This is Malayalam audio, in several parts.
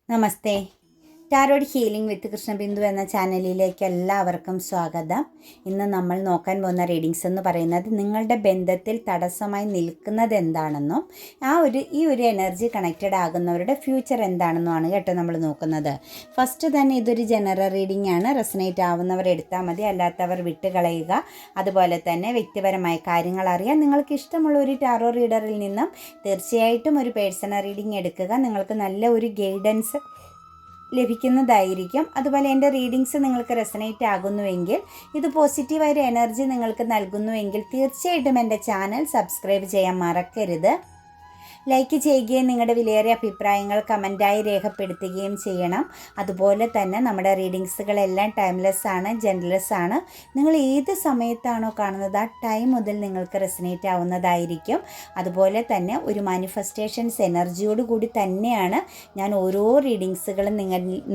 നമസ്തേ. ടാരോഡ് ഹീലിംഗ് വിത്ത് കൃഷ്ണബിന്ദു എന്ന ചാനലിലേക്ക് എല്ലാവർക്കും സ്വാഗതം. ഇന്ന് നമ്മൾ നോക്കാൻ പോകുന്ന റീഡിങ്സ് എന്ന് പറയുന്നത് നിങ്ങളുടെ ബന്ധത്തിൽ തടസ്സമായി നിൽക്കുന്നത് എന്താണെന്നും ഈ ഒരു എനർജി കണക്റ്റഡ് ആകുന്നവരുടെ ഫ്യൂച്ചർ എന്താണെന്നുമാണ് കേട്ടോ നമ്മൾ നോക്കുന്നത്. ഫസ്റ്റ് തന്നെ ഇതൊരു ജനറൽ റീഡിംഗ് ആണ്. റെസനേറ്റ് ആവുന്നവർ എടുത്താൽ മതി, അല്ലാത്തവർ വിട്ടുകളയുക. അതുപോലെ തന്നെ വ്യക്തിപരമായ കാര്യങ്ങൾ അറിയാൻ നിങ്ങൾക്ക് ഇഷ്ടമുള്ള ഒരു ടാറോ റീഡറിൽ നിന്നും തീർച്ചയായിട്ടും ഒരു പേഴ്സണൽ റീഡിംഗ് എടുക്കുക. നിങ്ങൾക്ക് നല്ല ഒരു ഗൈഡൻസ് ലഭിക്കുന്നതായിരിക്കും. അതുപോലെ എൻ്റെ റീഡിങ്സ് നിങ്ങൾക്ക് റെസനേറ്റ് ആകുന്നുവെങ്കിൽ, ഇത് പോസിറ്റീവായൊരു എനർജി നിങ്ങൾക്ക് നൽകുന്നുവെങ്കിൽ തീർച്ചയായിട്ടും എൻ്റെ ചാനൽ സബ്സ്ക്രൈബ് ചെയ്യാൻ മറക്കരുത്. ലൈക്ക് ചെയ്യുകയും നിങ്ങളുടെ വിലയേറിയ അഭിപ്രായങ്ങൾ കമൻറ്റായി രേഖപ്പെടുത്തുകയും ചെയ്യണം. അതുപോലെ തന്നെ നമ്മുടെ റീഡിങ്സുകളെല്ലാം ടൈംലെസ് ആണ്, ജെൻഡർലെസ് ആണ്. നിങ്ങൾ ഏത് സമയത്താണോ കാണുന്നത് ആ ടൈം മുതൽ നിങ്ങൾക്ക് റെസനേറ്റ് ആവുന്നതായിരിക്കും. അതുപോലെ തന്നെ ഒരു മാനിഫെസ്റ്റേഷൻസ് എനർജിയോട് കൂടി തന്നെയാണ് ഞാൻ ഓരോ റീഡിങ്സുകളും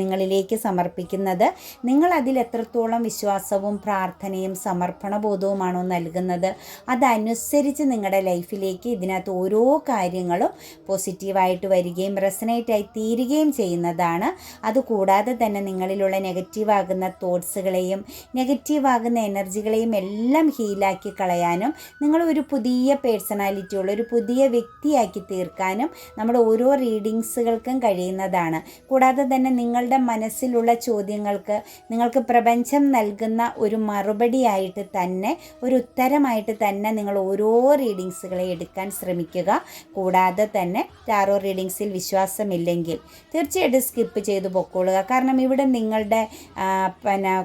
നിങ്ങളിലേക്ക് സമർപ്പിക്കുന്നത്. നിങ്ങൾ അതിൽ എത്രത്തോളം വിശ്വാസവും പ്രാർത്ഥനയും സമർപ്പണബോധവുമാണോ നൽകുന്നത്, അതനുസരിച്ച് നിങ്ങളുടെ ലൈഫിലേക്ക് ഇതിനകത്ത് ഓരോ കാര്യങ്ങളും പോസിറ്റീവായിട്ട് വരികയും റെസനേറ്റായി തീരുകയും ചെയ്യുന്നതാണ്. അതുകൂടാതെ തന്നെ നിങ്ങളിലുള്ള നെഗറ്റീവാകുന്ന തോട്ട്സുകളെയും നെഗറ്റീവാകുന്ന എനർജികളെയും എല്ലാം ഹീലാക്കി കളയാനും നിങ്ങൾ ഒരു പുതിയ പേഴ്സണാലിറ്റിയുള്ള ഒരു പുതിയ വ്യക്തിയാക്കി തീർക്കാനും നമ്മുടെ ഓരോ റീഡിങ്സുകൾക്കും കഴിയുന്നതാണ്. കൂടാതെ തന്നെ നിങ്ങളുടെ മനസ്സിലുള്ള ചോദ്യങ്ങൾക്ക് നിങ്ങൾക്ക് പ്രപഞ്ചം നൽകുന്ന ഒരു മറുപടിയായിട്ട് തന്നെ, ഒരു ഉത്തരമായിട്ട് തന്നെ നിങ്ങൾ ഓരോ റീഡിങ്സുകളെ എടുക്കാൻ ശ്രമിക്കുക. കൂടാതെ തന്നെ ടാറോ റീഡിങ്സിൽ വിശ്വാസമില്ലെങ്കിൽ തീർച്ചയായിട്ടും സ്കിപ്പ് ചെയ്ത് പൊക്കോളുക. കാരണം ഇവിടെ നിങ്ങളുടെ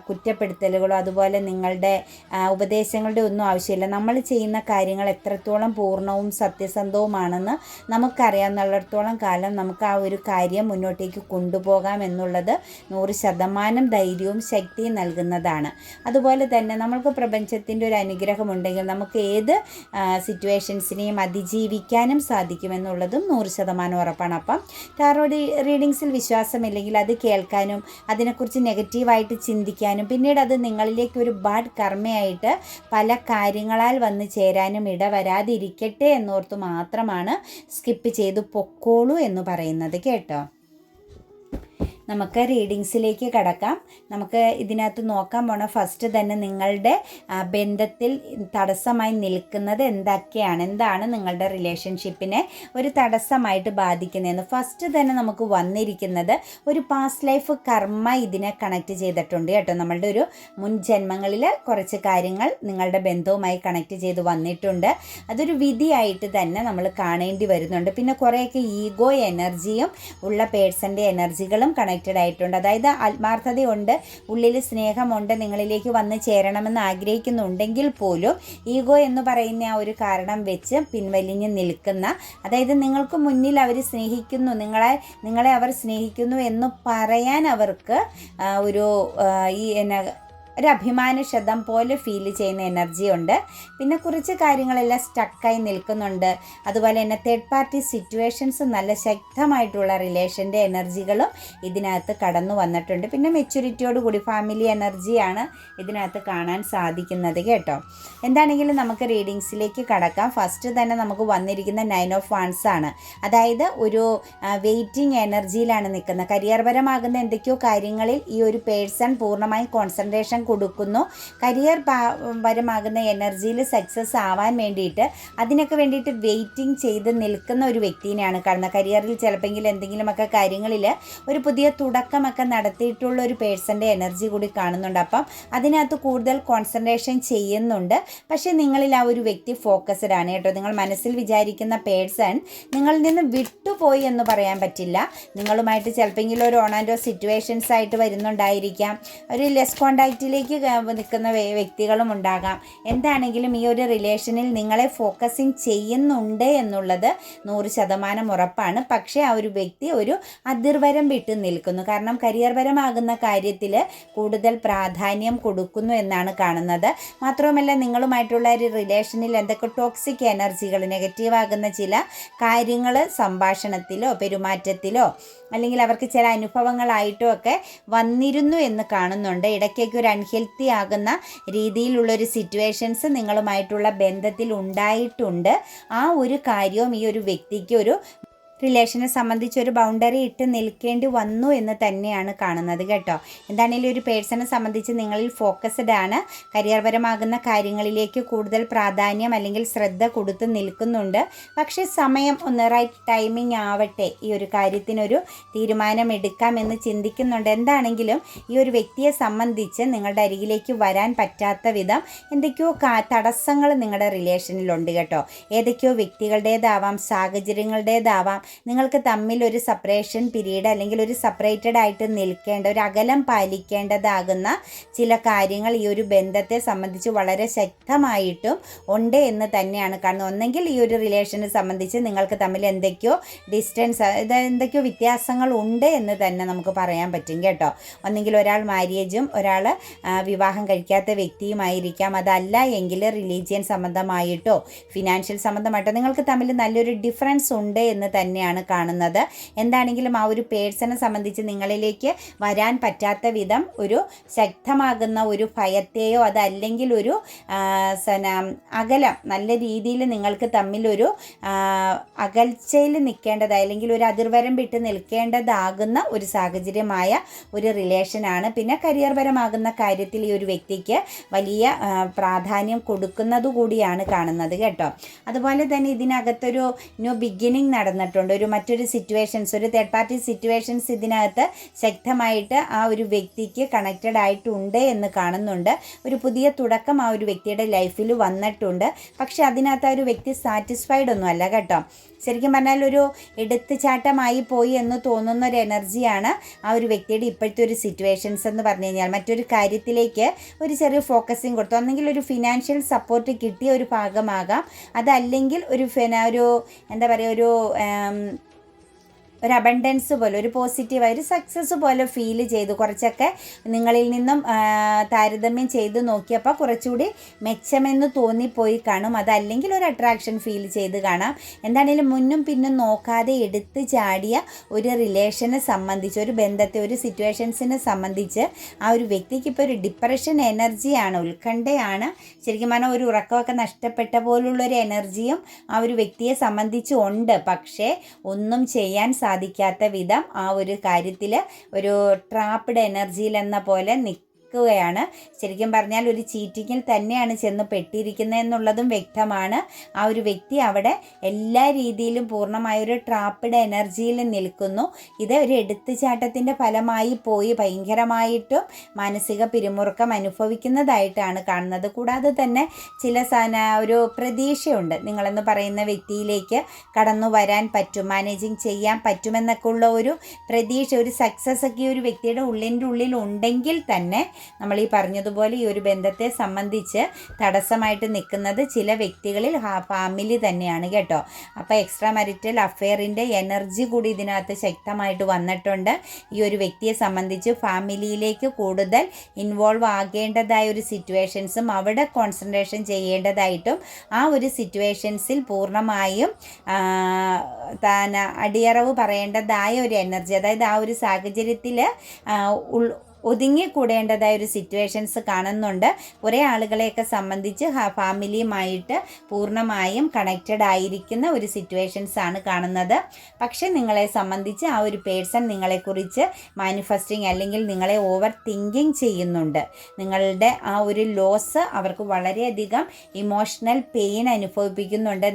കുറ്റപ്പെടുത്തലുകളോ അതുപോലെ നിങ്ങളുടെ ഉപദേശങ്ങളുടെ ഒന്നും ആവശ്യമില്ല. നമ്മൾ ചെയ്യുന്ന കാര്യങ്ങൾ എത്രത്തോളം പൂർണ്ണവും സത്യസന്ധവുമാണെന്ന് നമുക്കറിയാവുന്നിടത്തോളം കാലം നമുക്ക് ആ ഒരു കാര്യം മുന്നോട്ടേക്ക് കൊണ്ടുപോകാം എന്നുള്ളത് 100% ധൈര്യവും ശക്തിയും നൽകുന്നതാണ്. അതുപോലെ തന്നെ നമ്മൾക്ക് പ്രപഞ്ചത്തിൻ്റെ ഒരു അനുഗ്രഹമുണ്ടെങ്കിൽ നമുക്ക് ഏത് സിറ്റുവേഷൻസിനെയും അതിജീവിക്കാനും സാധിക്കുമെന്നുള്ളതും 100% ഉറപ്പാണ്. അപ്പം ടാറോ റീഡിങ്സിൽ വിശ്വാസമില്ലെങ്കിൽ അത് കേൾക്കാനും അതിനെക്കുറിച്ച് നെഗറ്റീവായിട്ട് ചിന്തിക്കാനും പിന്നീട് അത് നിങ്ങളിലേക്ക് ഒരു ബാഡ് കർമ്മയായിട്ട് പല കാര്യങ്ങളാൽ വന്ന് ചേരാനും ഇടവരാതിരിക്കട്ടെ എന്നോർത്ത് മാത്രമാണ് സ്കിപ്പ് ചെയ്ത് പൊക്കോളൂ എന്ന് പറയുന്നത് കേട്ടോ. നമുക്ക് റീഡിങ്സിലേക്ക് കടക്കാം. നമുക്ക് ഇതിനകത്ത് നോക്കാൻ പോണ ഫസ്റ്റ് തന്നെ നിങ്ങളുടെ ബന്ധത്തിൽ തടസ്സമായി നിൽക്കുന്നത് എന്താണ് നിങ്ങളുടെ റിലേഷൻഷിപ്പിനെ ഒരു തടസ്സമായിട്ട് ബാധിക്കുന്നതെന്ന്. ഫസ്റ്റ് തന്നെ നമുക്ക് വന്നിരിക്കുന്നത് ഒരു പാസ്റ്റ് ലൈഫ് കർമ്മ ഇതിനെ കണക്ട് ചെയ്തിട്ടുണ്ട് കേട്ടോ. നമ്മളുടെ ഒരു മുൻ ജന്മങ്ങളിൽ കുറച്ച് കാര്യങ്ങൾ നിങ്ങളുടെ ബന്ധവുമായി കണക്ട് ചെയ്ത് വന്നിട്ടുണ്ട്. അതൊരു വിധിയായിട്ട് തന്നെ നമ്മൾ കാണേണ്ടി വരുന്നുണ്ട്. പിന്നെ കുറേയൊക്കെ ഈഗോ എനർജിയും ഉള്ള പേഴ്സൻ്റെ എനർജികളും കണക്റ്റഡ് ആയിട്ടുണ്ട്. അതായത് ആത്മാർത്ഥതയുണ്ട്, ഉള്ളിൽ സ്നേഹമുണ്ട്, നിങ്ങളിലേക്ക് വന്ന് ചേരണമെന്ന് ആഗ്രഹിക്കുന്നുണ്ടെങ്കിൽ പോലും ഈഗോ എന്ന് പറയുന്ന ആ ഒരു കാരണം വെച്ച് പിൻവലിഞ്ഞ് നിൽക്കുന്ന, അതായത് നിങ്ങൾക്ക് മുന്നിൽ അവർ സ്നേഹിക്കുന്നു, നിങ്ങളെ അവർ സ്നേഹിക്കുന്നു എന്ന് പറയാൻ അവർക്ക് ഒരു അഭിമാനക്ഷതം പോലെ ഫീൽ ചെയ്യുന്ന എനർജി ഉണ്ട്. പിന്നെ കുറച്ച് കാര്യങ്ങളെല്ലാം സ്റ്റക്കായി നിൽക്കുന്നുണ്ട്. അതുപോലെ തന്നെ തേർഡ് പാർട്ടി സിറ്റുവേഷൻസ്, നല്ല ശക്തമായിട്ടുള്ള റിലേഷൻ്റെ എനർജികളും ഇതിനകത്ത് കടന്നു വന്നിട്ടുണ്ട്. പിന്നെ മെച്യൂരിറ്റിയോട് കൂടി ഫാമിലി എനർജിയാണ് ഇതിനകത്ത് കാണാൻ സാധിക്കുന്നത് കേട്ടോ. എന്താണെങ്കിലും നമുക്ക് റീഡിങ്സിലേക്ക് കടക്കാം. ഫസ്റ്റ് തന്നെ നമുക്ക് വന്നിരിക്കുന്ന 9 ഓഫ് വാൻഡ്സ് ആണ്. അതായത് ഒരു വെയിറ്റിംഗ് എനർജിയിലാണ് നിൽക്കുന്നത്. കരിയർപരമാകുന്ന എന്തൊക്കെയോ കാര്യങ്ങളിൽ ഈ ഒരു പേഴ്സൺ പൂർണ്ണമായും കോൺസെൻട്രേഷൻ കൊടുക്കുന്നു. കരിയർ പരമാകുന്ന എനർജിയിൽ സക്സസ് ആവാൻ വേണ്ടിയിട്ട് അതിനൊക്കെ വേണ്ടിയിട്ട് വെയിറ്റിംഗ് ചെയ്ത് നിൽക്കുന്ന ഒരു വ്യക്തിനെയാണ് കാണുന്നത്. കരിയറിൽ ചിലപ്പോൾ എന്തെങ്കിലുമൊക്കെ കാര്യങ്ങളിൽ ഒരു പുതിയ തുടക്കമൊക്കെ നടത്തിയിട്ടുള്ള ഒരു പേഴ്സൻ്റെ എനർജി കൂടി കാണുന്നുണ്ട്. അപ്പം അതിനകത്ത് കൂടുതൽ കോൺസെൻട്രേഷൻ ചെയ്യുന്നുണ്ട്. പക്ഷേ നിങ്ങളിൽ ആ ഒരു വ്യക്തി ഫോക്കസ്ഡ് ആണ് കേട്ടോ. നിങ്ങൾ മനസ്സിൽ വിചാരിക്കുന്ന പേഴ്സൺ നിങ്ങളിൽ നിന്ന് വിട്ടുപോയി എന്ന് പറയാൻ പറ്റില്ല. നിങ്ങളുമായിട്ട് ചിലപ്പോൾ ഒരു ഓൺ ആൻഡ് ഓഫ് സിറ്റുവേഷൻസ് ആയിട്ട് വരുന്നുണ്ടായിരിക്കാം. ഒരു ലെസ് കോണ്ടാക്റ്റിൽ നിൽക്കുന്ന വ്യക്തികളും ഉണ്ടാകാം. എന്താണെങ്കിലും ഈ ഒരു റിലേഷനിൽ നിങ്ങളെ ഫോക്കസിങ് ചെയ്യുന്നുണ്ട് എന്നുള്ളത് 100% ഉറപ്പാണ്. പക്ഷേ ആ ഒരു വ്യക്തി ഒരു അതിർവരം വിട്ട് നിൽക്കുന്നു. കാരണം കരിയർപരമാകുന്ന കാര്യത്തിൽ കൂടുതൽ പ്രാധാന്യം കൊടുക്കുന്നു എന്നാണ് കാണുന്നത്. മാത്രവുമല്ല നിങ്ങളുമായിട്ടുള്ള ഒരു റിലേഷനിൽ എന്തൊക്കെ ടോക്സിക് എനർജികൾ, നെഗറ്റീവാകുന്ന ചില കാര്യങ്ങൾ സംഭാഷണത്തിലോ പെരുമാറ്റത്തിലോ അല്ലെങ്കിൽ അവർക്ക് ചില അനുഭവങ്ങളായിട്ടോ ഒക്കെ വന്നിരുന്നു എന്ന് കാണുന്നുണ്ട്. ഇടയ്ക്കൊക്കെ ഒരു അൺഹെൽത്തി ആകുന്ന രീതിയിലുള്ളൊരു സിറ്റുവേഷൻസ് നിങ്ങളുമായിട്ടുള്ള ബന്ധത്തിൽ ഉണ്ടായിട്ടുണ്ട്. ആ ഒരു കാര്യവും ഈ ഒരു വ്യക്തിക്ക് ഒരു റിലേഷനെ സംബന്ധിച്ച് ഒരു ബൗണ്ടറി ഇട്ട് നിൽക്കേണ്ടി വന്നു എന്ന് തന്നെയാണ് കാണുന്നത് കേട്ടോ. എന്താണെങ്കിലും ഒരു പേഴ്സണെ സംബന്ധിച്ച് നിങ്ങളിൽ ഫോക്കസ്ഡ് ആണ്, കരിയർപരമാകുന്ന കാര്യങ്ങളിലേക്ക് കൂടുതൽ പ്രാധാന്യം അല്ലെങ്കിൽ ശ്രദ്ധ കൊടുത്ത് നിൽക്കുന്നുണ്ട്. പക്ഷേ സമയം ഒന്ന് റൈറ്റ് ടൈമിംഗ് ആവട്ടെ, ഈ ഒരു കാര്യത്തിനൊരു തീരുമാനം എടുക്കാമെന്ന് ചിന്തിക്കുന്നുണ്ട്. എന്താണെങ്കിലും ഈ ഒരു വ്യക്തിയെ സംബന്ധിച്ച് നിങ്ങളുടെ അരികിലേക്ക് വരാൻ പറ്റാത്ത വിധം എന്തൊക്കെയോ തടസ്സങ്ങൾ നിങ്ങളുടെ റിലേഷനിലുണ്ട് കേട്ടോ. ഏതൊക്കെയോ വ്യക്തികളുടേതാവാം, സാഹചര്യങ്ങളുടേതാവാം. നിങ്ങൾക്ക് തമ്മിൽ ഒരു സെപ്പറേഷൻ പീരീഡ് അല്ലെങ്കിൽ ഒരു സെപ്പറേറ്റഡ് ആയിട്ട് നിൽക്കേണ്ട, ഒരു അകലം പാലിക്കേണ്ടതാകുന്ന ചില കാര്യങ്ങൾ ഈ ഒരു ബന്ധത്തെ സംബന്ധിച്ച് വളരെ ശക്തമായിട്ടും ഉണ്ട് എന്ന് തന്നെയാണ് കാണുന്നത്. ഒന്നെങ്കിൽ ഈ ഒരു റിലേഷനെ സംബന്ധിച്ച് നിങ്ങൾക്ക് തമ്മിൽ എന്തൊക്കെയോ ഡിസ്റ്റൻസ്, എന്തൊക്കെയോ വ്യത്യാസങ്ങൾ ഉണ്ട് എന്ന് തന്നെ നമുക്ക് പറയാൻ പറ്റും കേട്ടോ. ഒന്നെങ്കിൽ ഒരാൾ മാര്യേജും ഒരാൾ വിവാഹം കഴിക്കാത്ത വ്യക്തിയുമായിരിക്കാം. അതല്ല എങ്കിൽ റിലീജിയൻ സംബന്ധമായിട്ടോ ഫിനാൻഷ്യൽ സംബന്ധമായിട്ടോ നിങ്ങൾക്ക് തമ്മിൽ നല്ലൊരു ഡിഫറൻസ് ഉണ്ട് എന്ന് തന്നെയാണ് കാണുന്നത്. എന്താണെങ്കിലും ആ ഒരു പേഴ്സണെ സംബന്ധിച്ച് നിങ്ങളിലേക്ക് വരാൻ പറ്റാത്ത വിധം ഒരു ശക്തമാകുന്ന ഒരു ഭയത്തെയോ അതല്ലെങ്കിൽ ഒരു അകലം, നല്ല രീതിയിൽ നിങ്ങൾക്ക് തമ്മിലൊരു അകൽച്ചയിൽ നിൽക്കേണ്ടതായ അല്ലെങ്കിൽ ഒരു അതിർവരം വിട്ട് നിൽക്കേണ്ടതാകുന്ന ഒരു സാഹചര്യമായ ഒരു റിലേഷനാണ്. പിന്നെ കരിയർപരമാകുന്ന കാര്യത്തിൽ ഈ ഒരു വ്യക്തിക്ക് വലിയ പ്രാധാന്യം കൊടുക്കുന്നത് കൂടിയാണ് കാണുന്നത് കേട്ടോ. അതുപോലെ തന്നെ ഇതിനകത്തൊരു ന്യൂ ബിഗിനിങ് നടന്നിട്ടുണ്ട്. മറ്റൊരു സിറ്റുവേഷൻസ്, ഒരു തേർഡ് പാർട്ടി സിറ്റുവേഷൻസ് ഇതിനകത്ത് ശക്തമായിട്ട് ആ ഒരു വ്യക്തിക്ക് കണക്റ്റഡ് ആയിട്ടുണ്ട് എന്ന് കാണുന്നുണ്ട്. ഒരു പുതിയ തുടക്കം ആ ഒരു വ്യക്തിയുടെ ലൈഫിൽ വന്നിട്ടുണ്ട്. പക്ഷെ അതിനകത്ത് ആ ഒരു വ്യക്തി സാറ്റിസ്ഫൈഡ് ഒന്നും അല്ല കേട്ടോ. ശരിക്കും പറഞ്ഞാൽ ഒരു എടുത്തുചാട്ടമായി പോയി എന്ന് തോന്നുന്ന ഒരു എനർജിയാണ് ആ ഒരു വ്യക്തിയുടെ ഇപ്പോഴത്തെ ഒരു സിറ്റുവേഷൻസ് എന്ന് പറഞ്ഞു കഴിഞ്ഞാൽ. മറ്റൊരു കാര്യത്തിലേക്ക് ഒരു ചെറിയ ഫോക്കസിങ് കൊടുത്തു, ഒന്നെങ്കിൽ ഒരു ഫിനാൻഷ്യൽ സപ്പോർട്ട് കിട്ടിയ ഒരു ഭാഗമാകാം, അതല്ലെങ്കിൽ ഒരു എന്താ പറയുക, ഒരു അബണ്ടൻസ് പോലെ, ഒരു പോസിറ്റീവായ ഒരു സക്സസ് പോലെ ഫീൽ ചെയ്തു. കുറച്ചൊക്കെ നിങ്ങളിൽ നിന്നും താരതമ്യം ചെയ്ത് നോക്കിയപ്പോൾ കുറച്ചുകൂടി മെച്ചമെന്ന് തോന്നിപ്പോയി കാണും. അതല്ലെങ്കിൽ ഒരു അട്രാക്ഷൻ ഫീൽ ചെയ്ത് കാണാം. എന്താണെങ്കിലും മുന്നും പിന്നും നോക്കാതെ എടുത്ത് ചാടിയ ഒരു റിലേഷനെ സംബന്ധിച്ച്, ഒരു ബന്ധത്തെ, ഒരു സിറ്റുവേഷൻസിനെ സംബന്ധിച്ച് ആ ഒരു വ്യക്തിക്ക് ഇപ്പോൾ ഒരു ഡിപ്രഷൻ എനർജിയാണ്, ഉത്കണ്ഠയാണ്. ശരിക്കും പറഞ്ഞാൽ ഒരു ഉറക്കമൊക്കെ നഷ്ടപ്പെട്ട പോലുള്ളൊരു എനർജിയും ആ ഒരു വ്യക്തിയെ സംബന്ധിച്ച് ഉണ്ട്. പക്ഷേ ഒന്നും ചെയ്യാൻ സാധിക്കാത്ത വിധം ആ ഒരു കാര്യത്തിൽ ഒരു ട്രാപ്പ്ഡ് എനർജിയിൽ എന്ന പോലെ ാണ്. ശരിക്കും പറഞ്ഞാൽ ഒരു ചീറ്റിങ്ങിൽ തന്നെയാണ് ചെന്ന് പെട്ടിരിക്കുന്നത് എന്നുള്ളതും വ്യക്തമാണ്. ആ ഒരു വ്യക്തി അവിടെ എല്ലാ രീതിയിലും പൂർണ്ണമായൊരു ട്രാപ്പ്ഡ് എനർജിയിൽ നിൽക്കുന്നു. ഇത് ഒരു എടുത്തുചാട്ടത്തിൻ്റെ ഫലമായി പോയി ഭയങ്കരമായിട്ടും മാനസിക പിരിമുറുക്കം അനുഭവിക്കുന്നതായിട്ടാണ് കാണുന്നത്. കൂടാതെ തന്നെ ചില ഒരു പ്രതീക്ഷയുണ്ട്, നിങ്ങളെന്ന് പറയുന്ന വ്യക്തിയിലേക്ക് കടന്നു വരാൻ പറ്റും, മാനേജിങ് ചെയ്യാൻ പറ്റുമെന്നൊക്കെ ഉള്ള ഒരു പ്രതീക്ഷ, ഒരു സക്സസ് ഒക്കെ ഒരു വ്യക്തിയുടെ ഉള്ളിൽ ഉണ്ടെങ്കിൽ തന്നെ നമ്മൾ ഈ പറഞ്ഞതുപോലെ ഈ ഒരു ബന്ധത്തെ സംബന്ധിച്ച് തടസ്സമായിട്ട് നിൽക്കുന്നത് ചില വ്യക്തികളിൽ ഫാമിലി തന്നെയാണ് കേട്ടോ. അപ്പോൾ എക്സ്ട്രാ മാരിറ്റൽ അഫെയറിൻ്റെ എനർജി കൂടി ഇതിനകത്ത് ശക്തമായിട്ട് വന്നിട്ടുണ്ട്. ഈ ഒരു വ്യക്തിയെ സംബന്ധിച്ച് ഫാമിലിയിലേക്ക് കൂടുതൽ ഇൻവോൾവ് ആകേണ്ടതായ ഒരു സിറ്റുവേഷൻസും അവിടെ കോൺസെൻട്രേഷൻ ചെയ്യേണ്ടതായിട്ടും ആ ഒരു സിറ്റുവേഷൻസിൽ പൂർണ്ണമായും അടിയറവ് പറയേണ്ടതായ ഒരു എനർജി, അതായത് ആ ഒരു സാഹചര്യത്തിൽ ഒതുങ്ങിക്കൂടേണ്ടതായ ഒരു സിറ്റുവേഷൻസ് കാണുന്നുണ്ട്. കുറേ ആളുകളെയൊക്കെ സംബന്ധിച്ച് ഫാമിലിയുമായിട്ട് പൂർണ്ണമായും കണക്റ്റഡ് ആയിരിക്കുന്ന ഒരു സിറ്റുവേഷൻസ് ആണ് കാണുന്നത്. പക്ഷേ നിങ്ങളെ സംബന്ധിച്ച് ആ ഒരു പേഴ്സൺ നിങ്ങളെക്കുറിച്ച് മാനിഫെസ്റ്റിംഗ് അല്ലെങ്കിൽ നിങ്ങളെ ഓവർ തിങ്കിങ് ചെയ്യുന്നുണ്ട്. നിങ്ങളുടെ ആ ഒരു ലോസ് അവർക്ക് വളരെയധികം ഇമോഷണൽ പെയിൻ അനുഭവിപ്പിക്കുന്നുണ്ട്.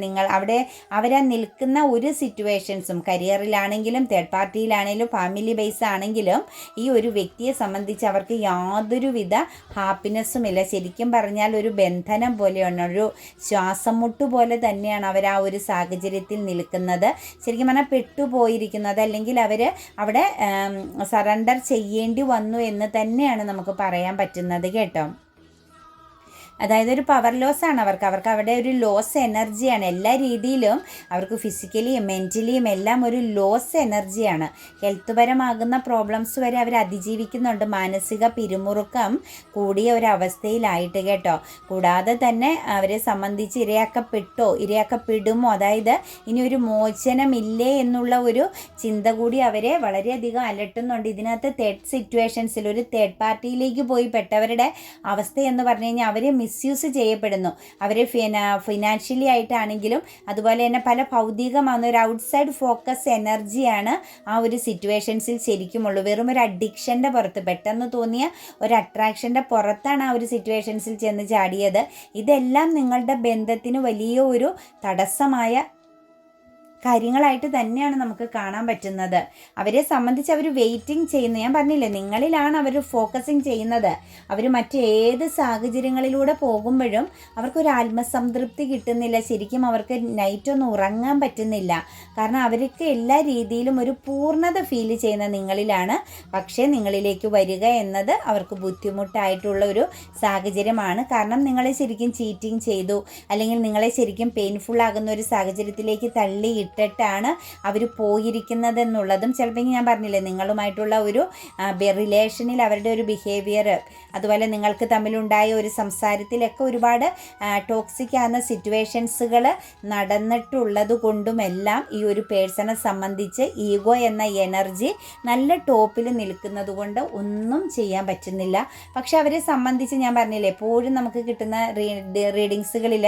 അവരെ നിൽക്കുന്ന ഒരു സിറ്റുവേഷൻസും, കരിയറിലാണെങ്കിലും തേർഡ് പാർട്ടിയിലാണെങ്കിലും ഫാമിലി ബേസ് ആണെങ്കിലും ഈ ഒരു വ്യക്തിയെ സംബന്ധിച്ച് അവർക്ക് യാതൊരുവിധ ഹാപ്പിനെസ്സും ഇല്ല. ശരിക്കും പറഞ്ഞാൽ ഒരു ബന്ധനം പോലെയാണ്, ഒരു ശ്വാസം മുട്ട് പോലെ തന്നെയാണ് അവർ ആ ഒരു സാഹചര്യത്തിൽ നിൽക്കുന്നത്. ശരിക്കും പറഞ്ഞാൽ പെട്ടുപോയിരിക്കുന്നത്, അല്ലെങ്കിൽ അവർ അവിടെ സറണ്ടർ ചെയ്യേണ്ടി വന്നു എന്ന് തന്നെയാണ് നമുക്ക് പറയാൻ പറ്റുന്നത് കേട്ടോ. അതായത് ഒരു പവർ ലോസാണ് അവർക്ക് അവിടെ ഒരു ലോസ് എനർജിയാണ്. എല്ലാ രീതിയിലും അവർക്ക് ഫിസിക്കലിയും മെൻ്റലിയും എല്ലാം ഒരു ലോസ് എനർജിയാണ്. ഹെൽത്ത് പരമാകുന്ന പ്രോബ്ലംസ് വരെ അവർ അതിജീവിക്കുന്നുണ്ട്. മാനസിക പിരിമുറുക്കം കൂടിയ ഒരവസ്ഥയിലായിട്ട് കേട്ടോ. കൂടാതെ തന്നെ അവരെ സംബന്ധിച്ച് ഇരയാക്കപ്പെടുമോ, അതായത് ഇനി ഒരു മോചനമില്ലേ എന്നുള്ള ഒരു ചിന്ത കൂടി അവരെ വളരെയധികം അലട്ടുന്നുണ്ട്. ഇതിനകത്ത് തേർഡ് സിറ്റുവേഷൻസിൽ ഒരു തേർഡ് പാർട്ടിയിലേക്ക് പോയി പെട്ടവരുടെ അവസ്ഥ എന്ന് പറഞ്ഞു കഴിഞ്ഞാൽ അവരെ മിസ്യൂസ് ചെയ്യപ്പെടുന്നു. അവരെ ഫിനാൻഷ്യലി ആയിട്ടാണെങ്കിലും അതുപോലെ തന്നെ പല ഭൗതികമാകുന്ന ഒരു ഔട്ട്സൈഡ് ഫോക്കസ് എനർജിയാണ് ആ ഒരു സിറ്റുവേഷൻസിൽ ശരിക്കുമുള്ളൂ. വെറും ഒരു അഡിക്ഷൻ്റെ പുറത്ത്, പെട്ടെന്ന് തോന്നിയ ഒരു അട്രാക്ഷൻ്റെ പുറത്താണ് ആ ഒരു സിറ്റുവേഷൻസിൽ ചെന്ന് ചാടിയത്. ഇതെല്ലാം നിങ്ങളുടെ ബന്ധത്തിന് വലിയ ഒരു തടസ്സമായ കാര്യങ്ങളായിട്ട് തന്നെയാണ് നമുക്ക് കാണാൻ പറ്റുന്നത്. അവരെ സംബന്ധിച്ച് അവർ വെയിറ്റിംഗ് ചെയ്യുന്നു. ഞാൻ പറഞ്ഞില്ലേ, നിങ്ങളിലാണ് അവർ ഫോക്കസിങ് ചെയ്യുന്നത്. അവർ മറ്റേത് സാഹചര്യങ്ങളിലൂടെ പോകുമ്പോഴും അവർക്കൊരു ആത്മസംതൃപ്തി കിട്ടുന്നില്ല. ശരിക്കും അവർക്ക് നൈറ്റൊന്നും ഉറങ്ങാൻ പറ്റുന്നില്ല. കാരണം അവർക്ക് എല്ലാ രീതിയിലും ഒരു പൂർണ്ണത ഫീൽ ചെയ്യുന്ന നിങ്ങളിലാണ്. പക്ഷേ നിങ്ങളിലേക്ക് വരിക എന്നത് അവർക്ക് ബുദ്ധിമുട്ടായിട്ടുള്ള ഒരു സാഹചര്യമാണ്. കാരണം നിങ്ങളെ ശരിക്കും ചീറ്റിംഗ് ചെയ്തു, അല്ലെങ്കിൽ നിങ്ങളെ ശരിക്കും പെയിൻഫുൾ ആകുന്ന ഒരു സാഹചര്യത്തിലേക്ക് തള്ളിയിട്ടിട്ടാണ് അവർ പോയിരിക്കുന്നതെന്നുള്ളതും ചിലപ്പോൾ ഞാൻ പറഞ്ഞില്ലേ, നിങ്ങളുമായിട്ടുള്ള ഒരു റിലേഷനിൽ അവരുടെ ഒരു ബിഹേവിയർ, അതുപോലെ നിങ്ങൾക്ക് തമ്മിലുണ്ടായ ഒരു സംസാരത്തിലൊക്കെ ഒരുപാട് ടോക്സിക് ആകുന്ന സിറ്റുവേഷൻസുകൾ നടന്നിട്ടുള്ളത് കൊണ്ടുമെല്ലാം ഈ ഒരു പേഴ്സണെ സംബന്ധിച്ച് ഈഗോ എന്ന എനർജി നല്ല ടോപ്പിൽ നിൽക്കുന്നത് കൊണ്ട് ഒന്നും ചെയ്യാൻ പറ്റുന്നില്ല. പക്ഷെ അവരെ സംബന്ധിച്ച് ഞാൻ പറഞ്ഞില്ലേ, എപ്പോഴും നമുക്ക് കിട്ടുന്ന റീഡിങ്സുകളിൽ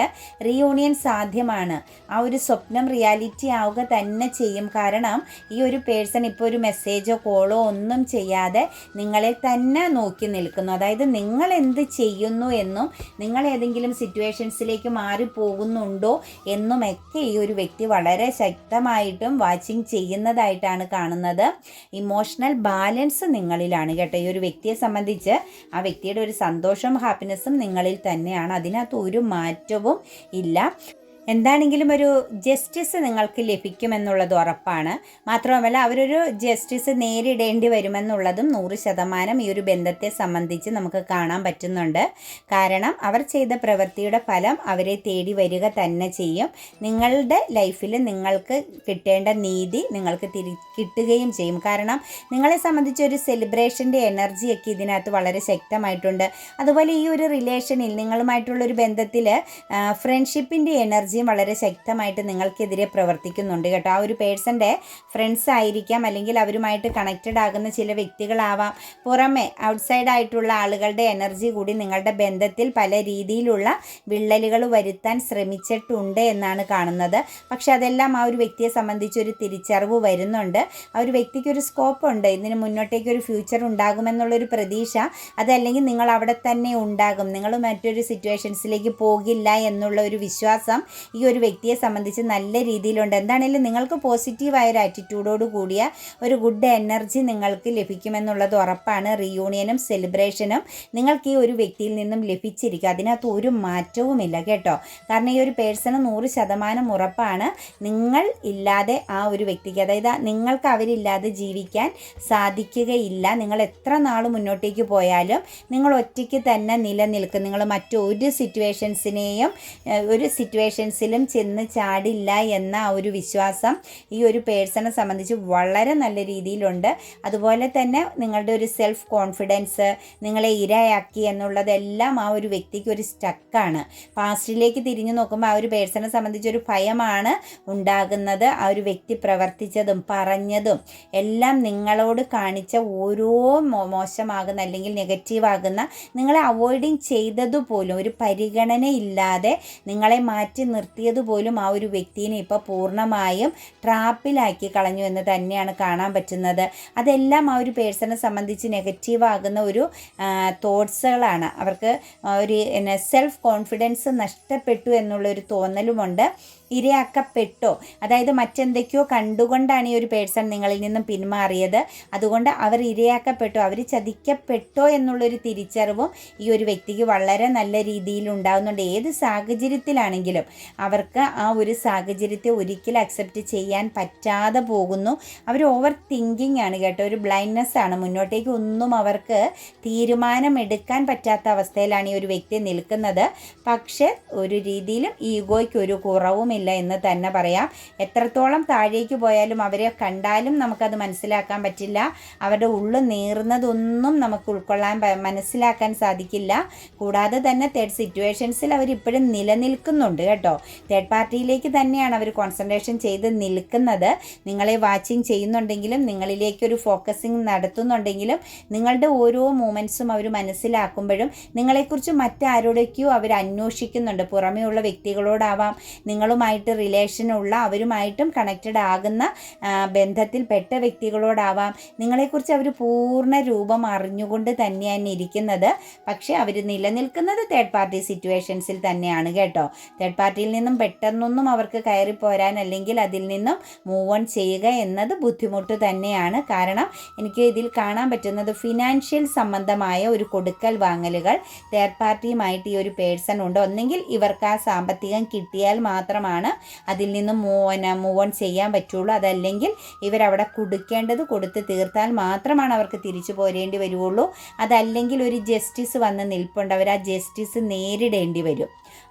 റീയൂണിയൻ സാധ്യമാണ്. ആ ഒരു സ്വപ്നം റിയാലിറ്റി ആവുക തന്നെ ചെയ്യും. കാരണം ഈ ഒരു പേഴ്സൺ ഇപ്പോൾ ഒരു മെസ്സേജോ കോളോ ഒന്നും ചെയ്യാതെ നിങ്ങളെ തന്നെ നോക്കി നിൽക്കുന്നു. അതായത് നിങ്ങൾ എന്ത് ചെയ്യുന്നു എന്നും നിങ്ങൾ ഏതെങ്കിലും സിറ്റുവേഷൻസിലേക്ക് മാറിപ്പോകുന്നുണ്ടോ എന്നുമൊക്കെ ഈ ഒരു വ്യക്തി വളരെ ശക്തമായിട്ടും വാച്ചിങ് ചെയ്യുന്നതായിട്ടാണ് കാണുന്നത്. ഇമോഷണൽ ബാലൻസ് നിങ്ങളിലാണ് കേട്ടോ. ഈ ഒരു വ്യക്തിയെ സംബന്ധിച്ച് ആ വ്യക്തിയുടെ ഒരു സന്തോഷവും ഹാപ്പിനെസ്സും നിങ്ങളിൽ തന്നെയാണ്. അതിനകത്ത് ഒരു മാറ്റവും ഇല്ല. എന്താണെങ്കിലും ഒരു ജസ്റ്റിസ് നിങ്ങൾക്ക് ലഭിക്കുമെന്നുള്ളത് ഉറപ്പാണ്. മാത്രവുമല്ല അവരൊരു ജസ്റ്റിസ് നേരിടേണ്ടി വരുമെന്നുള്ളതും 100% ഈ ഒരു ബന്ധത്തെ സംബന്ധിച്ച് നമുക്ക് കാണാൻ പറ്റുന്നുണ്ട്. കാരണം അവർ ചെയ്ത പ്രവൃത്തിയുടെ ഫലം അവരെ തേടി വരിക തന്നെ ചെയ്യും. നിങ്ങളുടെ ലൈഫിൽ നിങ്ങൾക്ക് കിട്ടേണ്ട നീതി നിങ്ങൾക്ക് കിട്ടുകയും ചെയ്യും. കാരണം നിങ്ങളെ സംബന്ധിച്ച് ഒരു സെലിബ്രേഷൻ്റെ എനർജിയൊക്കെ ഇതിനകത്ത് വളരെ ശക്തമായിട്ടുണ്ട്. അതുപോലെ ഈ ഒരു റിലേഷനിൽ നിങ്ങളുമായിട്ടുള്ളൊരു ബന്ധത്തിൽ ഫ്രണ്ട്ഷിപ്പിൻ്റെ എനർജി വളരെ ശക്തമായിട്ട് നിങ്ങൾക്കെതിരെ പ്രവർത്തിക്കുന്നുണ്ട് കേട്ടോ. ആ ഒരു പേഴ്സൻ്റെ ഫ്രണ്ട്സ് ആയിരിക്കാം, അല്ലെങ്കിൽ അവരുമായിട്ട് കണക്റ്റഡ് ആകുന്ന ചില വ്യക്തികളാവാം. പുറമെ ഔട്ട്സൈഡ് ആയിട്ടുള്ള ആളുകളുടെ എനർജി കൂടി നിങ്ങളുടെ ബന്ധത്തിൽ പല രീതിയിലുള്ള വിള്ളലുകൾ വരുത്താൻ ശ്രമിച്ചിട്ടുണ്ട് എന്നാണ് കാണുന്നത്. പക്ഷെ അതെല്ലാം ആ ഒരു വ്യക്തിയെ സംബന്ധിച്ച് ഒരു തിരിച്ചറിവ് വരുന്നുണ്ട്. ആ ഒരു വ്യക്തിക്ക് ഒരു സ്കോപ്പ് ഉണ്ട്, ഇതിന് മുന്നോട്ടേക്ക് ഒരു ഫ്യൂച്ചർ ഉണ്ടാകുമെന്നുള്ളൊരു പ്രതീക്ഷ. അതല്ലെങ്കിൽ നിങ്ങൾ അവിടെ തന്നെ ഉണ്ടാകും, നിങ്ങൾ മറ്റൊരു സിറ്റുവേഷൻസിലേക്ക് പോകില്ല എന്നുള്ള ഒരു വിശ്വാസം ഈ ഒരു വ്യക്തിയെ സംബന്ധിച്ച് നല്ല രീതിയിലുണ്ട്. എന്താണെങ്കിലും നിങ്ങൾക്ക് പോസിറ്റീവായ ഒരു ആറ്റിറ്റ്യൂഡോട് കൂടിയ ഒരു ഗുഡ് എനർജി നിങ്ങൾക്ക് ലഭിക്കുമെന്നുള്ളത് ഉറപ്പാണ്. റീയൂണിയനും സെലിബ്രേഷനും നിങ്ങൾക്ക് ഈ ഒരു വ്യക്തിയിൽ നിന്നും ലഭിച്ചിരിക്കും. അതിനകത്ത് ഒരു മാറ്റവുമില്ല കേട്ടോ. കാരണം ഈ ഒരു പേഴ്സണ് 100% ഉറപ്പാണ്. നിങ്ങൾ ഇല്ലാതെ ആ ഒരു വ്യക്തിക്ക്, അതായത് നിങ്ങൾക്ക് അവരില്ലാതെ ജീവിക്കാൻ സാധിക്കുകയില്ല. നിങ്ങൾ എത്ര നാൾ മുന്നോട്ടേക്ക് പോയാലും നിങ്ങൾ ഒറ്റയ്ക്ക് തന്നെ നിലനിൽക്കും. നിങ്ങൾ മറ്റൊരു സിറ്റുവേഷൻസിലും ചെന്ന് ചാടില്ല എന്ന ഒരു വിശ്വാസം ഈ ഒരു പേഴ്സണെ സംബന്ധിച്ച് വളരെ നല്ല രീതിയിലുണ്ട്. അതുപോലെ തന്നെ നിങ്ങളുടെ ഒരു സെൽഫ് കോൺഫിഡൻസ് നിങ്ങളെ ഇരയാക്കി എന്നുള്ളതെല്ലാം ആ ഒരു വ്യക്തിക്ക് ഒരു സ്റ്റക്കാണ്. പാസ്റ്റിലേക്ക് തിരിഞ്ഞു നോക്കുമ്പോൾ ആ ഒരു പേഴ്സണെ സംബന്ധിച്ചൊരു ഭയമാണ് ഉണ്ടാകുന്നത്. ആ ഒരു വ്യക്തി പ്രവർത്തിച്ചതും പറഞ്ഞതും എല്ലാം നിങ്ങളോട് കാണിച്ച ഓരോ മോശമാകുന്ന അല്ലെങ്കിൽ നെഗറ്റീവാകുന്ന, നിങ്ങളെ അവോയ്ഡിങ് ചെയ്തതുപോലും ഒരു പരിഗണനയില്ലാതെ നിങ്ങളെ മാറ്റി നിർത്തിയതുപോലും ആ ഒരു വ്യക്തിനെ ഇപ്പോൾ പൂർണ്ണമായും ട്രാപ്പിലാക്കി കളഞ്ഞു എന്ന് തന്നെയാണ് കാണാൻ പറ്റുന്നത്. അതെല്ലാം ആ ഒരു പേഴ്സണെ സംബന്ധിച്ച് നെഗറ്റീവാകുന്ന ഒരു തോട്ട്സുകളാണ്. അവർക്ക് ഒരു സെൽഫ് കോൺഫിഡൻസ് നഷ്ടപ്പെട്ടു എന്നുള്ളൊരു തോന്നലുമുണ്ട്. ഇരയാക്കപ്പെട്ടോ, അതായത് മറ്റെന്തൊക്കെയോ കണ്ടുകൊണ്ടാണ് ഈ ഒരു പേഴ്സൺ നിങ്ങളിൽ നിന്നും പിന്മാറിയത്. അതുകൊണ്ട് അവർ ഇരയാക്കപ്പെട്ടോ, അവർ ചതിക്കപ്പെട്ടോ എന്നുള്ളൊരു തിരിച്ചറിവും ഈ ഒരു വ്യക്തിക്ക് വളരെ നല്ല രീതിയിൽ ഉണ്ടാകുന്നുണ്ട്. ഏത് സാഹചര്യത്തിലാണെങ്കിലും അവർക്ക് ആ ഒരു സാഹചര്യത്തെ ഒരിക്കലും അക്സെപ്റ്റ് ചെയ്യാൻ പറ്റാതെ പോകുന്നു. അവർ ഓവർ തിങ്കിങ് ആണ് കേട്ടോ, ഒരു ബ്ലൈൻഡ്നെസ് ആണ്. മുന്നോട്ടേക്ക് ഒന്നും അവർക്ക് തീരുമാനമെടുക്കാൻ പറ്റാത്ത അവസ്ഥയിലാണ് ഈ ഒരു വ്യക്തി നിൽക്കുന്നത്. പക്ഷേ ഒരു രീതിയിലും ഈഗോയ്ക്ക് ഒരു കുറവുമില്ല. കാണുന്നില്ല എന്ന് തന്നെ പറയാം. എത്രത്തോളം താഴേക്ക് പോയാലും അവരെ കണ്ടാലും നമുക്കത് മനസ്സിലാക്കാൻ പറ്റില്ല. അവരുടെ ഉള്ളിൽ നേറുന്നതൊന്നും നമുക്ക് ഉൾക്കൊള്ളാൻ മനസ്സിലാക്കാൻ സാധിക്കില്ല. കൂടാതെ തന്നെ തേർഡ് സിറ്റുവേഷൻസിൽ അവരിപ്പോഴും നിലനിൽക്കുന്നുണ്ട് കേട്ടോ. തേർഡ് പാർട്ടിയിലേക്ക് തന്നെയാണ് അവർ കോൺസെൻട്രേഷൻ ചെയ്ത് നിൽക്കുന്നത്. നിങ്ങളെ വാച്ചിങ് ചെയ്യുന്നുണ്ടെങ്കിലും നിങ്ങളിലേക്കൊരു ഫോക്കസിങ് നടത്തുന്നുണ്ടെങ്കിലും നിങ്ങളുടെ ഓരോ മൂമെൻറ്റ്സും അവർ മനസ്സിലാക്കുമ്പോഴും നിങ്ങളെക്കുറിച്ച് മറ്റാരോടൊക്കെയോ അവർ അന്വേഷിക്കുന്നുണ്ട്. പുറമേ ഉള്ള വ്യക്തികളോടാവാം, നിങ്ങളുമായിട്ട് റിലേഷനുള്ള അവരുമായിട്ടും കണക്റ്റഡ് ആകുന്ന ബന്ധത്തിൽപ്പെട്ട വ്യക്തികളോടാവാം. നിങ്ങളെക്കുറിച്ച് അവർ പൂർണ്ണ രൂപം അറിഞ്ഞുകൊണ്ട് തന്നെയാണ് ഇരിക്കുന്നത്. പക്ഷേ അവർ നിലനിൽക്കുന്നത് തേർഡ് പാർട്ടി സിറ്റുവേഷൻസിൽ തന്നെയാണ് കേട്ടോ. തേർഡ് പാർട്ടിയിൽ നിന്നും പെട്ടെന്നൊന്നും അവർക്ക് കയറിപ്പോരാൻ അല്ലെങ്കിൽ അതിൽ നിന്നും മൂവ് ഓൺ ചെയ്യുക എന്നത് ബുദ്ധിമുട്ട് തന്നെയാണ്. കാരണം എനിക്ക് ഇതിൽ കാണാൻ പറ്റുന്നത് ഫിനാൻഷ്യൽ സംബന്ധമായ ഒരു കൊടുക്കൽ വാങ്ങലുകൾ തേർഡ് പാർട്ടിയുമായിട്ട് ഈ ഒരു പേഴ്സൺ ഉണ്ട്. ഒന്നെങ്കിൽ ഇവർക്ക് ആ സാമ്പത്തികം കിട്ടിയാൽ മാത്രമാണ് അതിൽ നിന്നും മൂവ് ഓൺ ചെയ്യാൻ പറ്റുള്ളൂ. അതല്ലെങ്കിൽ ഇവരവിടെ കൊടുക്കേണ്ടത് കൊടുത്ത് തീർത്താൽ മാത്രമാണ് അവർക്ക് തിരിച്ചു പോരേണ്ടി വരുള്ളൂ. അതല്ലെങ്കിൽ ഒരു ജസ്റ്റിസ് വന്ന് നിൽപ്പുണ്ട്. അവർ ആ ജസ്റ്റിസ് നേരിടേണ്ടി വരും,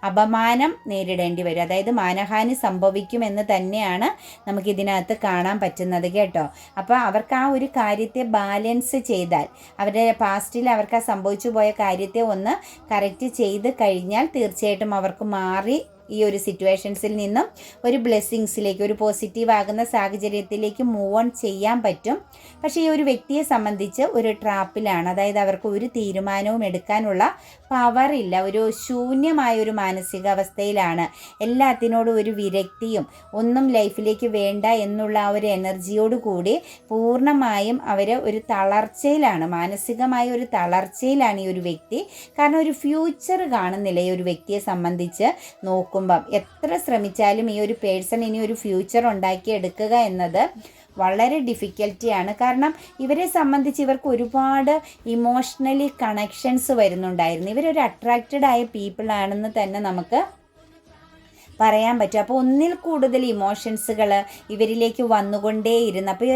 അപമാനം നേരിടേണ്ടി വരും. അതായത് മാനഹാനി സംഭവിക്കുമെന്ന് തന്നെയാണ് നമുക്കിതിനകത്ത് കാണാൻ പറ്റുന്നത് കേട്ടോ. അപ്പോൾ അവർക്ക് ആ ഒരു കാര്യത്തെ ബാലൻസ് ചെയ്താൽ, അവരുടെ പാസ്റ്റിൽ അവർക്ക് ആ സംഭവിച്ചു പോയ കാര്യത്തെ ഒന്ന് കറക്റ്റ് ചെയ്ത് കഴിഞ്ഞാൽ തീർച്ചയായിട്ടും അവർക്ക് മാറി ഈ ഒരു സിറ്റുവേഷൻസിൽ നിന്നും ഒരു ബ്ലെസ്സിങ്സിലേക്ക്, ഒരു പോസിറ്റീവ് ആകുന്ന സാഹചര്യത്തിലേക്ക് മൂവ് ഓൺ ചെയ്യാൻ പറ്റും. പക്ഷേ ഈ ഒരു വ്യക്തിയെ സംബന്ധിച്ച് ഒരു ട്രാപ്പിലാണ്. അതായത് അവർക്ക് ഒരു തീരുമാനവും എടുക്കാനുള്ള പവറില്ല. ഒരു ശൂന്യമായ ഒരു മാനസികാവസ്ഥയിലാണ്. എല്ലാത്തിനോടും ഒരു വിരക്തിയും ഒന്നും ലൈഫിലേക്ക് വേണ്ട എന്നുള്ള ആ ഒരു എനർജിയോട് കൂടി പൂർണ്ണമായും അവർ ഒരു തളർച്ചയിലാണ്, മാനസികമായ ഒരു തളർച്ചയിലാണ് ഈ ഒരു വ്യക്തി. കാരണം ഒരു ഫ്യൂച്ചർ കാണുന്നില്ല ഈ ഒരു വ്യക്തിയെ സംബന്ധിച്ച് നോക്കുമ്പം. എത്ര ശ്രമിച്ചാലും ഈ ഒരു പേഴ്സൺ ഇനി ഒരു ഫ്യൂച്ചർ ഉണ്ടാക്കിയെടുക്കുക എന്നത് വളരെ ഡിഫിക്കൽറ്റിയാണ്. കാരണം ഇവരെ സംബന്ധിച്ച് ഇവർക്ക് ഒരുപാട് ഇമോഷണലി കണക്ഷൻസ് വരുന്നുണ്ടായിരുന്നു. ഇവരൊരു അട്രാക്റ്റഡ് ആയ പീപ്പിൾ ആണെന്ന് തന്നെ നമുക്ക് പറയാൻ പറ്റും. അപ്പോൾ ഒന്നിൽ കൂടുതൽ ഇമോഷൻസുകൾ ഇവരിലേക്ക് വന്നുകൊണ്ടേയിരുന്നു. അപ്പോൾ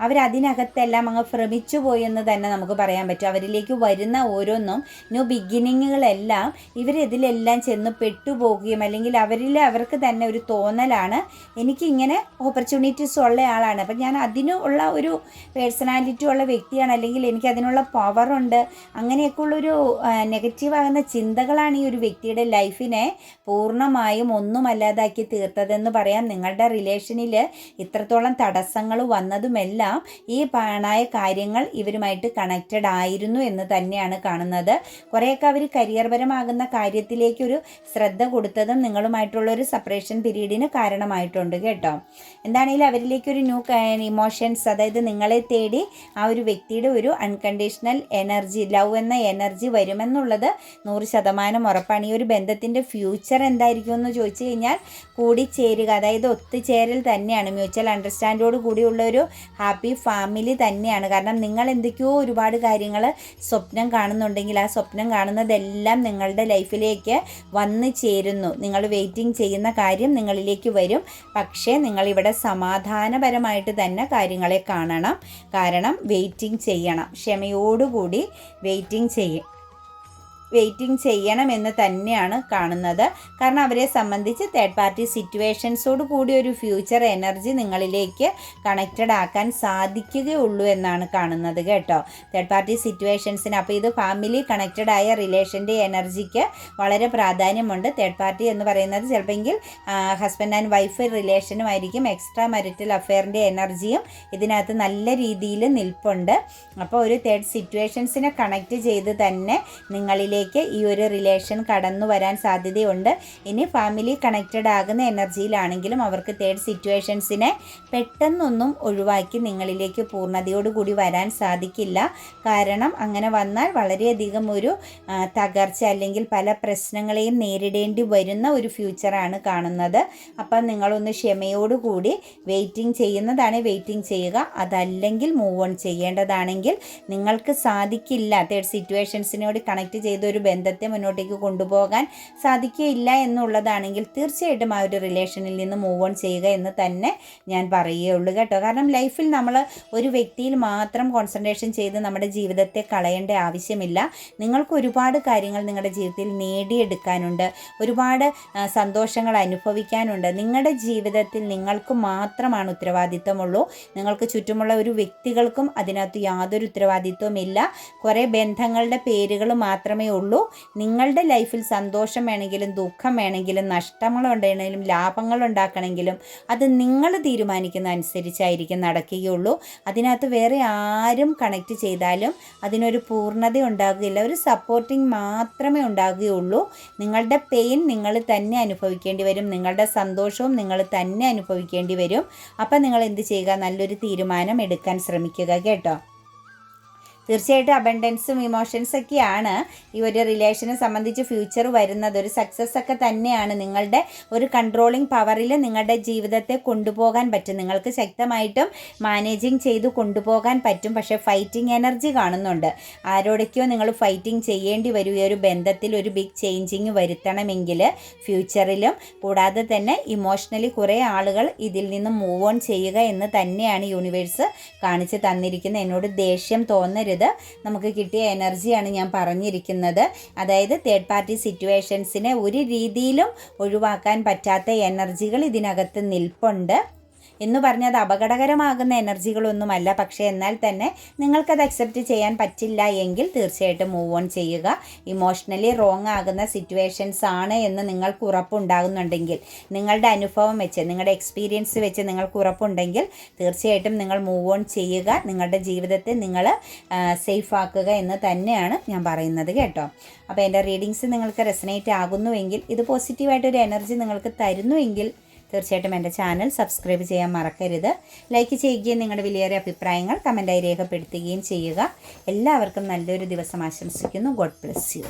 അവരതിനകത്തെല്ലാം അങ്ങ് ഭ്രമിച്ചു പോയെന്ന് തന്നെ നമുക്ക് പറയാൻ പറ്റും. അവരിലേക്ക് വരുന്ന ഓരോന്നും ന്യൂ ബിഗിനിങ്ങുകളെല്ലാം ഇവരിതിലെല്ലാം ചെന്ന് പെട്ടുപോകുകയും അല്ലെങ്കിൽ അവർക്ക് തന്നെ ഒരു തോന്നലാണ്, എനിക്കിങ്ങനെ ഓപ്പർച്യൂണിറ്റീസ് ഉള്ള ആളാണ്, അപ്പം ഞാൻ അതിനുള്ള ഒരു പേഴ്സണാലിറ്റി ഉള്ള വ്യക്തിയാണ്, അല്ലെങ്കിൽ എനിക്ക് അതിനുള്ള പവറുണ്ട്, അങ്ങനെയൊക്കെ ഉള്ളൊരു നെഗറ്റീവാകുന്ന ചിന്തകളാണ് ഈ ഒരു വ്യക്തിയുടെ ലൈഫിനെ പൂർണ്ണമായും ഒന്നുമല്ലാതാക്കി തീർത്തതെന്ന് പറയാം. നിങ്ങളുടെ റിലേഷനിൽ ഇത്രത്തോളം തടസ്സങ്ങൾ വന്നതുമെല്ലാം ഈ പാണായ കാര്യങ്ങൾ ഇവരുമായിട്ട് കണക്റ്റഡ് ആയിരുന്നു എന്ന് തന്നെയാണ് കാണുന്നത്. കുറേയൊക്കെ അവർ കരിയർപരമാകുന്ന കാര്യത്തിലേക്കൊരു ശ്രദ്ധ കൊടുത്തതും നിങ്ങളുമായിട്ടുള്ളൊരു സെപ്പറേഷൻ പീരീഡിന് കാരണമായിട്ടുണ്ട് കേട്ടോ. എന്താണെങ്കിലും അവരിലേക്കൊരു ന്യൂ ഇമോഷൻസ്, അതായത് നിങ്ങളെ തേടി ആ ഒരു വ്യക്തിയുടെ ഒരു അൺകണ്ടീഷണൽ എനർജി, ലവ് എന്ന എനർജി വരുമെന്നുള്ളത് 100% ഉറപ്പാണ്. ഈ ഒരു ബന്ധത്തിൻ്റെ ഫ്യൂച്ചർ എന്തായിരിക്കും എന്ന് ചോദിച്ചു കഴിഞ്ഞാൽ കൂടിച്ചേരുക, അതായത് ഒത്തുചേരൽ തന്നെയാണ്. മ്യൂച്വൽ അണ്ടർസ്റ്റാൻഡോട് കൂടിയുള്ള ഒരു ഹാപ്പി ഫാമിലി തന്നെയാണ്. കാരണം നിങ്ങൾ എന്തൊക്കെയോ ഒരുപാട് കാര്യങ്ങൾ സ്വപ്നം കാണുന്നുണ്ടെങ്കിൽ ആ സ്വപ്നം കാണുന്നതെല്ലാം നിങ്ങളുടെ ലൈഫിലേക്ക് വന്നു ചേരുന്നു. നിങ്ങൾ വെയിറ്റിംഗ് ചെയ്യുന്ന കാര്യം നിങ്ങളിലേക്ക് വരും. പക്ഷേ നിങ്ങളിവിടെ സമാധാനപരമായിട്ട് തന്നെ കാര്യങ്ങളെ കാണണം. കാരണം വെയിറ്റിംഗ് ചെയ്യണം, ക്ഷമയോടുകൂടി വെയിറ്റിംഗ് ചെയ്യണമെന്ന് തന്നെയാണ് കാണുന്നത്. കാരണം അവരെ സംബന്ധിച്ച് തേർഡ് പാർട്ടി സിറ്റുവേഷൻസോട് കൂടി ഒരു ഫ്യൂച്ചർ എനർജി നിങ്ങളിലേക്ക് കണക്റ്റഡ് ആക്കാൻ സാധിക്കുകയുള്ളൂ എന്നാണ് കാണുന്നത് കേട്ടോ. തേർഡ് പാർട്ടി സിറ്റുവേഷൻസിന് അപ്പോൾ ഇത് ഫാമിലി കണക്റ്റഡ് ആയ റിലേഷൻ്റെ എനർജിക്ക് വളരെ പ്രാധാന്യമുണ്ട്. തേർഡ് പാർട്ടി എന്ന് പറയുന്നത് ചിലപ്പോൾ ഹസ്ബൻഡ് ആൻഡ് വൈഫ് റിലേഷനുമായിരിക്കും. എക്സ്ട്രാ മാരിറ്റൽ അഫെയറിൻ്റെ എനർജിയും ഇതിനകത്ത് നല്ല രീതിയിൽ നിൽപ്പുണ്ട്. അപ്പോൾ ഒരു തേർഡ് സിറ്റുവേഷൻസിനെ കണക്റ്റ് ചെയ്ത് തന്നെ നിങ്ങളിലേക്ക് ഈ ഒരു റിലേഷൻ കടന്നു വരാൻ സാധ്യതയുണ്ട്. ഇനി ഫാമിലി കണക്റ്റഡ് ആകുന്ന എനർജിയിലാണെങ്കിലും അവർക്ക് തേർഡ് സിറ്റുവേഷൻസിനെ പെട്ടെന്നൊന്നും ഒഴിവാക്കി നിങ്ങളിലേക്ക് പൂർണ്ണതയോടുകൂടി വരാൻ സാധിക്കില്ല. കാരണം അങ്ങനെ വന്നാൽ വളരെയധികം ഒരു തകർച്ച അല്ലെങ്കിൽ പല പ്രശ്നങ്ങളെയും നേരിടേണ്ടി വരുന്ന ഒരു ഫ്യൂച്ചറാണ് കാണുന്നത്. അപ്പം നിങ്ങളൊന്ന് ക്ഷമയോടുകൂടി വെയിറ്റിംഗ് ചെയ്യുന്നതാണ് വെയിറ്റിംഗ് ചെയ്യുക. അതല്ലെങ്കിൽ മൂവ് ഓൺ ചെയ്യേണ്ടതാണെങ്കിൽ നിങ്ങൾക്ക് സാധിക്കില്ല. തേർഡ് സിറ്റുവേഷൻസിനോട് കണക്റ്റ് ചെയ്ത ഒരു ബന്ധത്തെ മുന്നോട്ടേക്ക് കൊണ്ടുപോകാൻ സാധിക്കുകയില്ല എന്നുള്ളതാണെങ്കിൽ തീർച്ചയായിട്ടും ആ ഒരു റിലേഷനിൽ നിന്ന് മൂവ് ഓൺ ചെയ്യുക എന്ന് തന്നെ ഞാൻ പറയുകയുള്ളൂ കേട്ടോ. കാരണം ലൈഫിൽ നമ്മൾ ഒരു വ്യക്തിയിൽ മാത്രം കോൺസെൻട്രേഷൻ ചെയ്ത് നമ്മുടെ ജീവിതത്തെ കളയേണ്ട ആവശ്യമില്ല. നിങ്ങൾക്ക് ഒരുപാട് കാര്യങ്ങൾ നിങ്ങളുടെ ജീവിതത്തിൽ നേടിയെടുക്കാനുണ്ട്, ഒരുപാട് സന്തോഷങ്ങൾ അനുഭവിക്കാനുണ്ട്. നിങ്ങളുടെ ജീവിതത്തിൽ നിങ്ങൾക്ക് മാത്രമാണ് ഉത്തരവാദിത്തമുള്ളൂ. നിങ്ങൾക്ക് ചുറ്റുമുള്ള ഒരു വ്യക്തികൾക്കും അതിനകത്ത് യാതൊരു ഉത്തരവാദിത്വമില്ല. കുറേ ബന്ധങ്ങളുടെ പേരുകൾ മാത്രമേ ഉള്ളൂ. നിങ്ങളുടെ ലൈഫിൽ സന്തോഷം വേണമെങ്കിലും ദുഃഖം വേണമെങ്കിലും നഷ്ടങ്ങളുണ്ടെങ്കിലും ലാഭങ്ങൾ ഉണ്ടാക്കണമെങ്കിലും അത് നിങ്ങൾ തീരുമാനിക്കുന്ന അനുസരിച്ചായിരിക്കും നടക്കുകയുള്ളൂ. അതിനകത്ത് വേറെ ആരും കണക്റ്റ് ചെയ്താലും അതിനൊരു പൂർണ്ണത ഉണ്ടാകുകയില്ല. ഒരു സപ്പോർട്ടിങ് മാത്രമേ ഉണ്ടാകുകയുള്ളൂ. നിങ്ങളുടെ പെയിൻ നിങ്ങൾ തന്നെ അനുഭവിക്കേണ്ടി വരും, നിങ്ങളുടെ സന്തോഷവും നിങ്ങൾ തന്നെ അനുഭവിക്കേണ്ടി വരും. അപ്പം നിങ്ങൾ എന്ത് ചെയ്യുക, നല്ലൊരു തീരുമാനം എടുക്കാൻ ശ്രമിക്കുക കേട്ടോ. തീർച്ചയായിട്ടും അബണ്ടൻസും ഇമോഷൻസൊക്കെയാണ് ഈ ഒരു റിലേഷനെ സംബന്ധിച്ച് ഫ്യൂച്ചർ വരുന്നത്. ഒരു സക്സസ് ഒക്കെ തന്നെയാണ്. നിങ്ങളുടെ ഒരു കൺട്രോളിങ് പവറിൽ നിങ്ങളുടെ ജീവിതത്തെ കൊണ്ടുപോകാൻ പറ്റും. നിങ്ങൾക്ക് ശക്തമായിട്ടും മാനേജിങ് ചെയ്ത് കൊണ്ടുപോകാൻ പറ്റും. പക്ഷേ ഫൈറ്റിംഗ് എനർജി കാണുന്നുണ്ട്. ആരോടൊക്കെയോ നിങ്ങൾ ഫൈറ്റിംഗ് ചെയ്യേണ്ടി വരും ഈ ഒരു ബന്ധത്തിൽ ഒരു ബിഗ് ചേഞ്ചിങ് വരുത്തണമെങ്കിൽ ഫ്യൂച്ചറിലും. കൂടാതെ തന്നെ ഇമോഷണലി കുറേ ആളുകൾ ഇതിൽ നിന്ന് മൂവ് ഓൺ ചെയ്യുക എന്ന് തന്നെയാണ് യൂണിവേഴ്സ് കാണിച്ച് തന്നിരിക്കുന്നത്. എന്നോട് ദേഷ്യം തോന്നരുത്, നമുക്ക് കിട്ടിയ എനർജിയാണ് ഞാൻ പറഞ്ഞിരിക്കുന്നത്. അതായത് തേർഡ് പാർട്ടി സിറ്റുവേഷൻസിനെ ഒരു രീതിയിലും ഒഴിവാക്കാൻ പറ്റാത്ത എനർജികൾ ഇതിനകത്ത് നിൽപ്പുണ്ട്. എന്ന് പറഞ്ഞാൽ അത് അപകടകരമാകുന്ന എനർജികളൊന്നുമല്ല. പക്ഷേ എന്നാൽ തന്നെ നിങ്ങൾക്കത് അക്സെപ്റ്റ് ചെയ്യാൻ പറ്റില്ല എങ്കിൽ തീർച്ചയായിട്ടും മൂവ് ഓൺ ചെയ്യുക. ഇമോഷണലി റോങ് ആകുന്ന സിറ്റുവേഷൻസ് ആണ് എന്ന് നിങ്ങൾക്ക് ഉറപ്പുണ്ടാകുന്നുണ്ടെങ്കിൽ, നിങ്ങളുടെ അനുഭവം വെച്ച് നിങ്ങളുടെ എക്സ്പീരിയൻസ് വെച്ച് നിങ്ങൾക്ക് ഉറപ്പുണ്ടെങ്കിൽ തീർച്ചയായിട്ടും നിങ്ങൾ മൂവ് ഓൺ ചെയ്യുക. നിങ്ങളുടെ ജീവിതത്തെ നിങ്ങൾ സേഫ് ആക്കുക എന്ന് തന്നെയാണ് ഞാൻ പറയുന്നത് കേട്ടോ. അപ്പോൾ എൻ്റെ റീഡിങ്സ് നിങ്ങൾക്ക് റെസനേറ്റ് ആകുന്നുവെങ്കിൽ, ഇത് പോസിറ്റീവായിട്ടൊരു എനർജി നിങ്ങൾക്ക് തരുന്നുവെങ്കിൽ തീർച്ചയായിട്ടും എൻ്റെ ചാനൽ സബ്സ്ക്രൈബ് ചെയ്യാൻ മറക്കരുത്. ലൈക്ക് ചെയ്യുകയും നിങ്ങളുടെ വിലയേറിയ അഭിപ്രായങ്ങൾ കമൻറ്റായി രേഖപ്പെടുത്തുകയും ചെയ്യുക. എല്ലാവർക്കും നല്ലൊരു ദിവസം ആശംസിക്കുന്നു. God bless you.